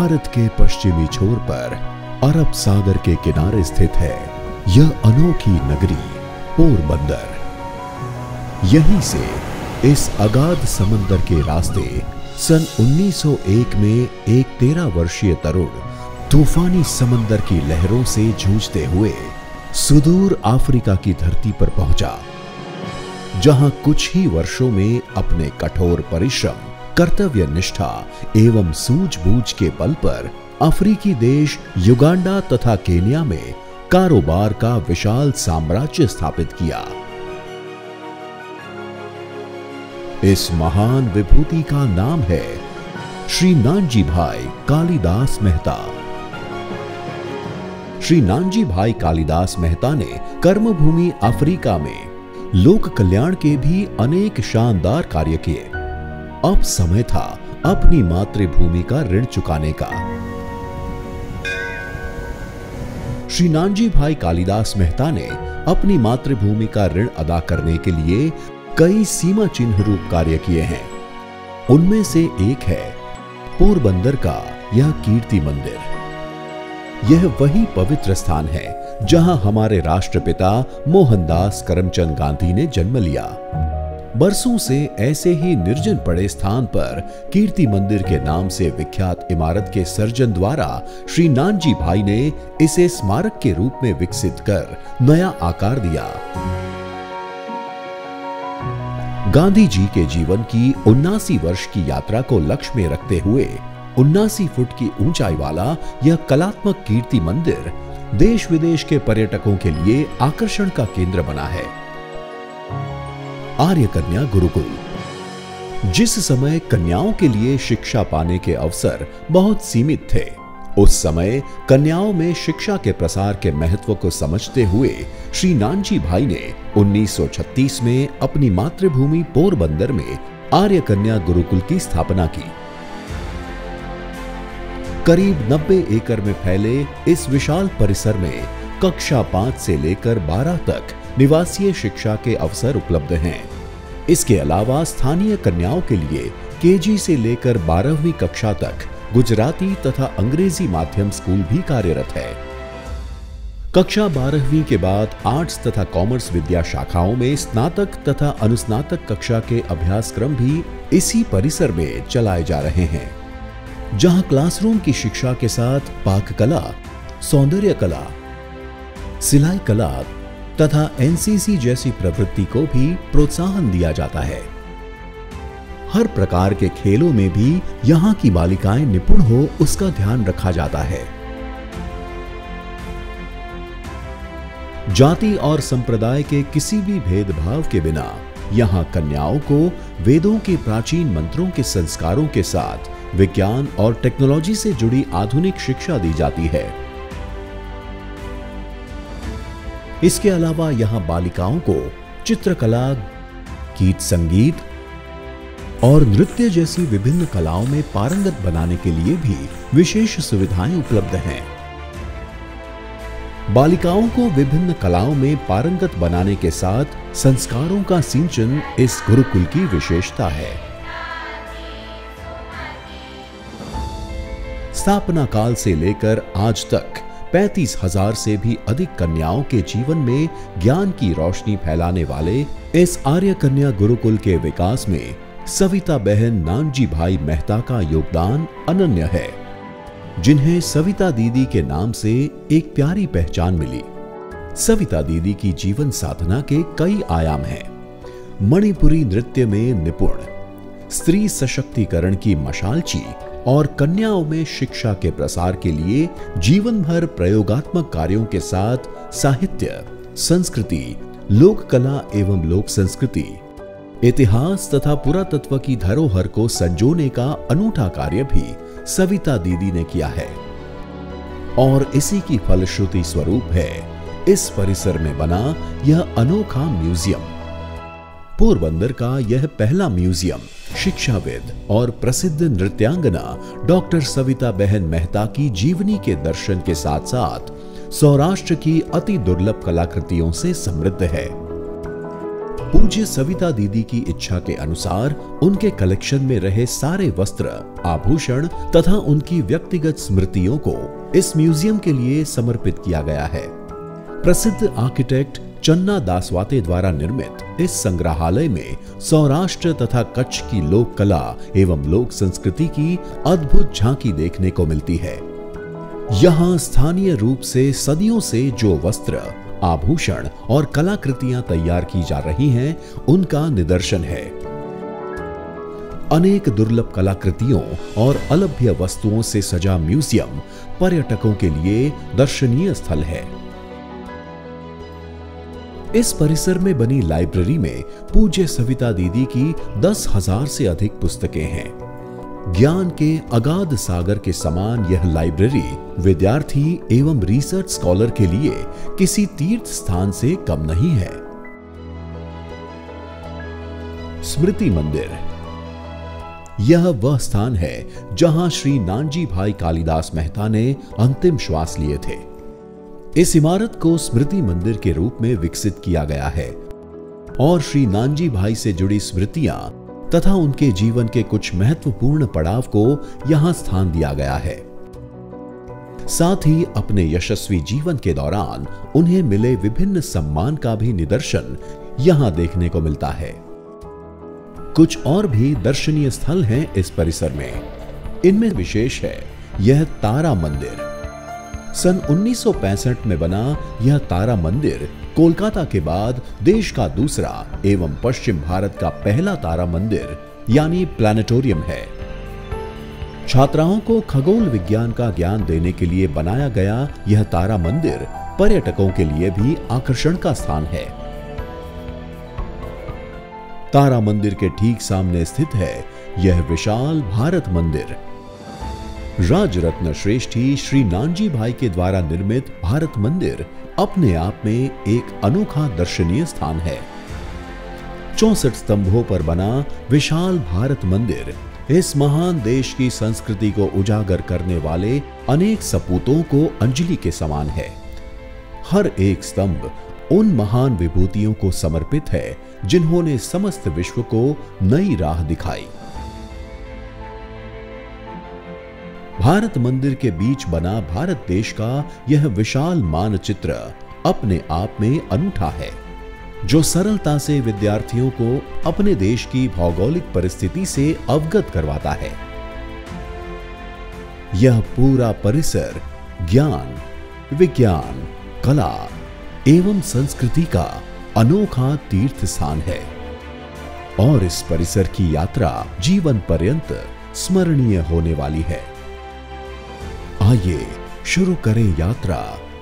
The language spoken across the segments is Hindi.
भारत के पश्चिमी छोर पर अरब सागर के किनारे स्थित है यह अनोखी नगरी पोरबंदर। यहीं से इस अगाध समंदर के रास्ते सन 1901 में एक 13 वर्षीय तरुण तूफानी समंदर की लहरों से जूझते हुए सुदूर अफ्रीका की धरती पर पहुंचा, जहां कुछ ही वर्षों में अपने कठोर परिश्रम, कर्तव्य निष्ठा एवं सूझबूझ के बल पर अफ्रीकी देश युगांडा तथा केन्या में कारोबार का विशाल साम्राज्य स्थापित किया। इस महान विभूति का नाम है श्री नानजी भाई कालिदास मेहता। श्री नानजी भाई कालिदास मेहता ने कर्मभूमि अफ्रीका में लोक कल्याण के भी अनेक शानदार कार्य किए। अब समय था अपनी मातृभूमि का ऋण चुकाने का। श्री नानजी भाई कालिदास मेहता ने अपनी मातृभूमि का ऋण अदा करने के लिए कई सीमा चिन्ह रूप कार्य किए हैं। उनमें से एक है पोरबंदर का यह कीर्ति मंदिर। यह वही पवित्र स्थान है जहां हमारे राष्ट्रपिता मोहनदास करमचंद गांधी ने जन्म लिया। बरसों से ऐसे ही निर्जन पड़े स्थान पर कीर्ति मंदिर के नाम से विख्यात इमारत के सर्जन द्वारा श्री नानजी भाई ने इसे स्मारक के रूप में विकसित कर नया आकार दिया। गांधी जी के जीवन की 79 वर्ष की यात्रा को लक्ष्य में रखते हुए 79 फुट की ऊंचाई वाला यह कलात्मक कीर्ति मंदिर देश विदेश के पर्यटकों के लिए आकर्षण का केंद्र बना है। आर्य कन्या गुरुकुल। जिस समय कन्याओं के लिए शिक्षा पाने के अवसर बहुत सीमित थे, उस समय कन्याओं में शिक्षा के प्रसार के महत्व को समझते हुए श्री नानजी भाई ने 1936 में अपनी मातृभूमि पोरबंदर में आर्य कन्या गुरुकुल की स्थापना की। करीब 90 एकड़ में फैले इस विशाल परिसर में कक्षा 5 से लेकर 12 तक निवासीय शिक्षा के अवसर उपलब्ध हैं। इसके अलावा स्थानीय कन्याओं के लिए केजी से लेकर 12वीं कक्षा तक गुजराती तथा अंग्रेजी माध्यम स्कूल भी कार्यरत है। कक्षा 12वीं के बाद आर्ट्स तथा कॉमर्स विद्या शाखाओं में स्नातक तथा अनुस्नातक कक्षा के अभ्यासक्रम भी इसी परिसर में चलाए जा रहे हैं, जहां क्लासरूम की शिक्षा के साथ पाक कला, सौंदर्य कला, सिलाई कला तथा एनसीसी जैसी प्रवृत्ति को भी प्रोत्साहन दिया जाता है। हर प्रकार के खेलों में भी यहाँ की बालिकाएं निपुण हो, उसका ध्यान रखा जाता है। जाति और संप्रदाय के किसी भी भेदभाव के बिना यहाँ कन्याओं को वेदों के प्राचीन मंत्रों के संस्कारों के साथ विज्ञान और टेक्नोलॉजी से जुड़ी आधुनिक शिक्षा दी जाती है। इसके अलावा यहाँ बालिकाओं को चित्रकला, गीत संगीत और नृत्य जैसी विभिन्न कलाओं में पारंगत बनाने के लिए भी विशेष सुविधाएं उपलब्ध हैं। बालिकाओं को विभिन्न कलाओं में पारंगत बनाने के साथ संस्कारों का सिंचन इस गुरुकुल की विशेषता है। स्थापना काल से लेकर आज तक 35,000 से भी अधिक कन्याओं के जीवन में ज्ञान की रोशनी फैलाने वाले इस आर्य कन्या गुरुकुल के विकास में सविता बहन नानजी भाई मेहता का योगदान अनन्य है, जिन्हें सविता दीदी के नाम से एक प्यारी पहचान मिली। सविता दीदी की जीवन साधना के कई आयाम हैं। मणिपुरी नृत्य में निपुण, स्त्री सशक्तिकरण की मशालची और कन्याओं में शिक्षा के प्रसार के लिए जीवन भर प्रयोगात्मक कार्यों के साथ साहित्य, संस्कृति, लोक कला एवं लोक संस्कृति, इतिहास तथा पुरातत्व की धरोहर को संजोने का अनूठा कार्य भी सविता दीदी ने किया है। और इसी की फलश्रुति स्वरूप है इस परिसर में बना यह अनोखा म्यूजियम। पोरबंदर का यह पहला म्यूजियम शिक्षाविद और प्रसिद्ध नृत्यांगना डॉक्टर सविता बहन मेहता की जीवनी के दर्शन के साथ साथ सौराष्ट्र की अति दुर्लभ कलाकृतियों से समृद्ध है। पूज्य सविता दीदी की इच्छा के अनुसार उनके कलेक्शन में रहे सारे वस्त्र, आभूषण तथा उनकी व्यक्तिगत स्मृतियों को इस म्यूजियम के लिए समर्पित किया गया है। प्रसिद्ध आर्किटेक्ट चन्ना दासवाते द्वारा निर्मित इस संग्रहालय में सौराष्ट्र तथा कच्छ की लोक कला एवं लोक संस्कृति की अद्भुत झांकी देखने को मिलती है। यहाँ स्थानीय रूप से सदियों से जो वस्त्र, आभूषण और कलाकृतियां तैयार की जा रही हैं, उनका निदर्शन है। अनेक दुर्लभ कलाकृतियों और अलभ्य वस्तुओं से सजा म्यूजियम पर्यटकों के लिए दर्शनीय स्थल है। इस परिसर में बनी लाइब्रेरी में पूज्य सविता दीदी की 10,000 से अधिक पुस्तकें हैं। ज्ञान के अगाध सागर के समान यह लाइब्रेरी विद्यार्थी एवं रिसर्च स्कॉलर के लिए किसी तीर्थ स्थान से कम नहीं है। स्मृति मंदिर, यह वह स्थान है जहां श्री नानजी भाई कालिदास मेहता ने अंतिम श्वास लिए थे। इस इमारत को स्मृति मंदिर के रूप में विकसित किया गया है और श्री नानजी भाई से जुड़ी स्मृतियां तथा उनके जीवन के कुछ महत्वपूर्ण पड़ाव को यहां स्थान दिया गया है। साथ ही अपने यशस्वी जीवन के दौरान उन्हें मिले विभिन्न सम्मान का भी निदर्शन यहां देखने को मिलता है। कुछ और भी दर्शनीय स्थल हैं इस परिसर में। इनमें विशेष है यह तारा मंदिर। सन 1965 में बना यह तारा मंदिर कोलकाता के बाद देश का दूसरा एवं पश्चिम भारत का पहला तारा मंदिर यानी प्लैनेटोरियम है। छात्राओं को खगोल विज्ञान का ज्ञान देने के लिए बनाया गया यह तारा मंदिर पर्यटकों के लिए भी आकर्षण का स्थान है। तारा मंदिर के ठीक सामने स्थित है यह विशाल भारत मंदिर। राजरत्न श्रेष्ठी श्री नानजी भाई के द्वारा निर्मित भारत मंदिर अपने आप में एक अनोखा दर्शनीय स्थान है। 64 स्तंभों पर बना विशाल भारत मंदिर इस महान देश की संस्कृति को उजागर करने वाले अनेक सपूतों को अंजलि के समान है। हर एक स्तंभ उन महान विभूतियों को समर्पित है जिन्होंने समस्त विश्व को नई राह दिखाई। भारत मंदिर के बीच बना भारत देश का यह विशाल मानचित्र अपने आप में अनूठा है, जो सरलता से विद्यार्थियों को अपने देश की भौगोलिक परिस्थिति से अवगत करवाता है। यह पूरा परिसर ज्ञान, विज्ञान, कला एवं संस्कृति का अनोखा तीर्थ स्थान है और इस परिसर की यात्रा जीवन पर्यंत स्मरणीय होने वाली है। आइए शुरू करें यात्रा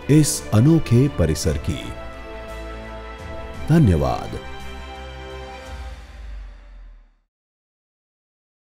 इस अनोखे परिसर की। धन्यवाद।